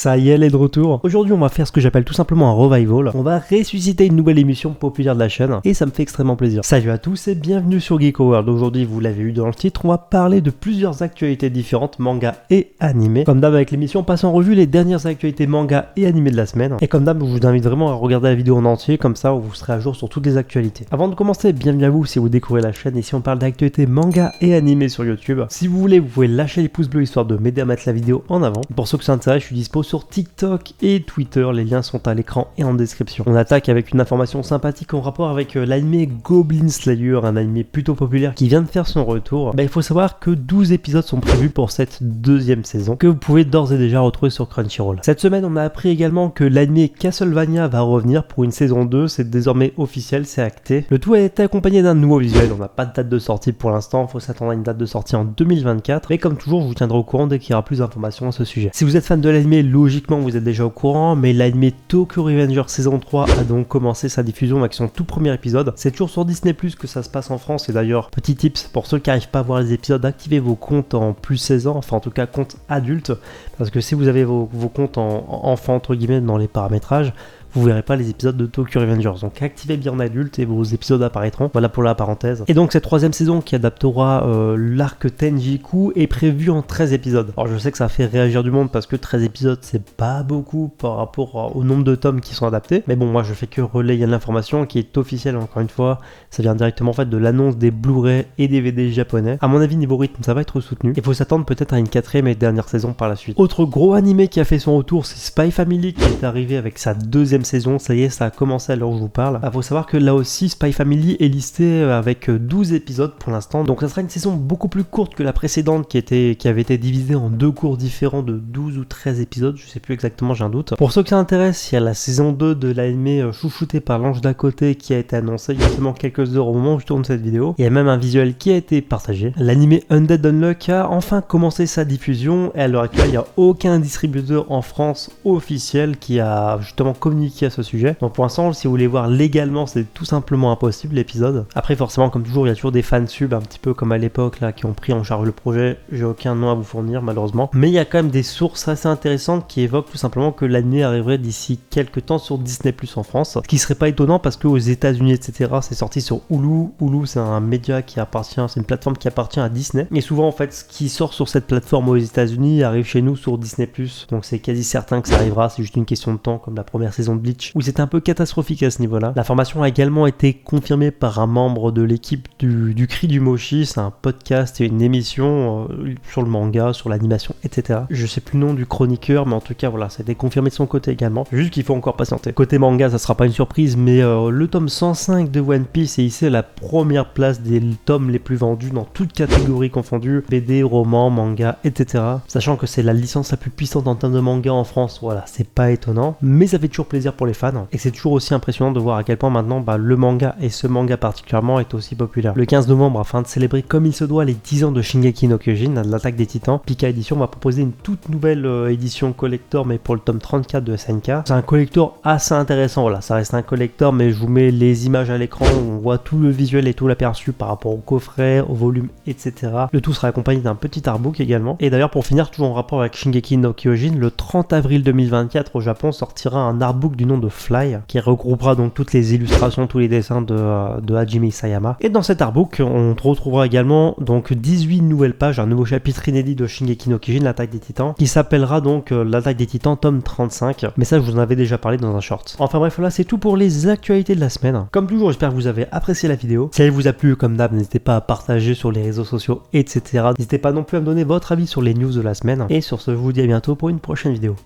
Ça y est, elle est de retour. Aujourd'hui, on va faire ce que j'appelle tout simplement un revival. On va ressusciter une nouvelle émission populaire de la chaîne et ça me fait extrêmement plaisir. Salut à tous et bienvenue sur Geeko World. Aujourd'hui, vous l'avez eu dans le titre, on va parler de plusieurs actualités différentes, manga et animés. Comme d'hab avec l'émission, on passe en revue les dernières actualités manga et animés de la semaine. Et comme d'hab, je vous invite vraiment à regarder la vidéo en entier, comme ça vous serez à jour sur toutes les actualités. Avant de commencer, bienvenue à vous si vous découvrez la chaîne. Ici, on parle d'actualités manga et animés sur YouTube. Si vous voulez, vous pouvez lâcher les pouces bleus histoire de m'aider à mettre la vidéo en avant. Pour ceux que ça intéresse, je suis dispo sur TikTok et Twitter, les liens sont à l'écran et en description. On attaque avec une information sympathique en rapport avec l'anime Goblin Slayer, un anime plutôt populaire qui vient de faire son retour. Il faut savoir que 12 épisodes sont prévus pour cette deuxième saison, que vous pouvez d'ores et déjà retrouver sur Crunchyroll. Cette semaine, on a appris également que l'anime Castlevania va revenir pour une saison 2, c'est désormais officiel, c'est acté. Le tout a été accompagné d'un nouveau visuel, on n'a pas de date de sortie pour l'instant, il faut s'attendre à une date de sortie en 2024, mais comme toujours, je vous tiendrai au courant dès qu'il y aura plus d'informations à ce sujet. Si vous êtes fan de l'anime, logiquement vous êtes déjà au courant, mais l'anime Tokyo Revenger saison 3 a donc commencé sa diffusion avec son tout premier épisode. C'est toujours sur Disney Plus que ça se passe en France, et d'ailleurs, petit tips pour ceux qui n'arrivent pas à voir les épisodes, activez vos comptes en plus 16 ans, enfin en tout cas compte adulte, parce que si vous avez vos comptes en enfant entre guillemets dans les paramétrages, vous verrez pas les épisodes de Tokyo Revengers. Donc activez bien en adulte et vos épisodes apparaîtront. Voilà pour la parenthèse. Et donc cette troisième saison qui adaptera l'arc Tenjiku est prévue en 13 épisodes. Alors je sais que ça fait réagir du monde parce que 13 épisodes c'est pas beaucoup par rapport au nombre de tomes qui sont adaptés. Mais bon, moi je fais que relayer l'information qui est officielle encore une fois. Ça vient directement en fait de l'annonce des Blu-ray et DVD japonais. À mon avis niveau rythme ça va être soutenu. Il faut s'attendre peut-être à une quatrième et dernière saison par la suite. Autre gros animé qui a fait son retour, c'est Spy Family qui est arrivé avec sa deuxième saison, ça y est, ça a commencé à l'heure où je vous parle. Faut savoir que là aussi, Spy Family est listé avec 12 épisodes pour l'instant, donc ça sera une saison beaucoup plus courte que la précédente qui avait été divisée en deux cours différents de 12 ou 13 épisodes, je sais plus exactement, j'ai un doute. Pour ceux que ça intéresse, il y a la saison 2 de l'anime chouchouté par l'ange d'à côté qui a été annoncée il y a seulement quelques heures au moment où je tourne cette vidéo. Il y a même un visuel qui a été partagé. L'anime Undead Unluck a enfin commencé sa diffusion et à l'heure actuelle, il n'y a aucun distributeur en France officiel qui a justement communiqué à ce sujet. Donc pour l'instant, si vous voulez voir légalement, c'est tout simplement impossible l'épisode. Après forcément, comme toujours, il y a toujours des fansubs un petit peu comme à l'époque là qui ont pris en charge le projet. J'ai aucun nom à vous fournir malheureusement. Mais il y a quand même des sources assez intéressantes qui évoquent tout simplement que l'anime arriverait d'ici quelques temps sur Disney Plus en France. Ce qui serait pas étonnant parce qu'aux États-Unis, etc., c'est sorti sur Hulu. Hulu, c'est un média qui appartient, c'est une plateforme qui appartient à Disney. Et souvent en fait, ce qui sort sur cette plateforme aux États-Unis arrive chez nous sur Disney Plus. Donc c'est quasi certain que ça arrivera. C'est juste une question de temps, comme la première saison de Bleach où c'était un peu catastrophique à ce niveau-là. L'information a également été confirmée par un membre de l'équipe du Cri du Mochi, c'est un podcast et une émission sur le manga, sur l'animation, etc. Je sais plus le nom du chroniqueur, mais en tout cas voilà, ça a été confirmé de son côté également. Juste qu'il faut encore patienter. Côté manga, ça sera pas une surprise, mais le tome 105 de One Piece est ici à la première place des tomes les plus vendus dans toutes catégories confondues, BD, romans, manga, etc. Sachant que c'est la licence la plus puissante en termes de manga en France, voilà, c'est pas étonnant, mais ça fait toujours plaisir pour les fans. Et c'est toujours aussi impressionnant de voir à quel point maintenant le manga, et ce manga particulièrement, est aussi populaire. Le 15 novembre, afin de célébrer comme il se doit les 10 ans de Shingeki no Kyojin, l'attaque des titans, Pika Edition va proposer une toute nouvelle édition collector, mais pour le tome 34 de SNK. C'est un collector assez intéressant, voilà, ça reste un collector, mais je vous mets les images à l'écran, on voit tout le visuel et tout l'aperçu par rapport au coffret, au volume, etc. Le tout sera accompagné d'un petit artbook également. Et d'ailleurs, pour finir, toujours en rapport avec Shingeki no Kyojin, le 30 avril 2024 au Japon sortira un artbook du nom de Fly, qui regroupera donc toutes les illustrations, tous les dessins de Hajime Isayama. Et dans cet artbook, on retrouvera également donc 18 nouvelles pages, un nouveau chapitre inédit de Shingeki no Kyojin, l'attaque des titans, qui s'appellera donc l'attaque des titans tome 35. Mais ça, je vous en avais déjà parlé dans un short. Enfin bref, là, c'est tout pour les actualités de la semaine. Comme toujours, j'espère que vous avez apprécié la vidéo. Si elle vous a plu, comme d'hab, n'hésitez pas à partager sur les réseaux sociaux, etc. N'hésitez pas non plus à me donner votre avis sur les news de la semaine. Et sur ce, je vous dis à bientôt pour une prochaine vidéo.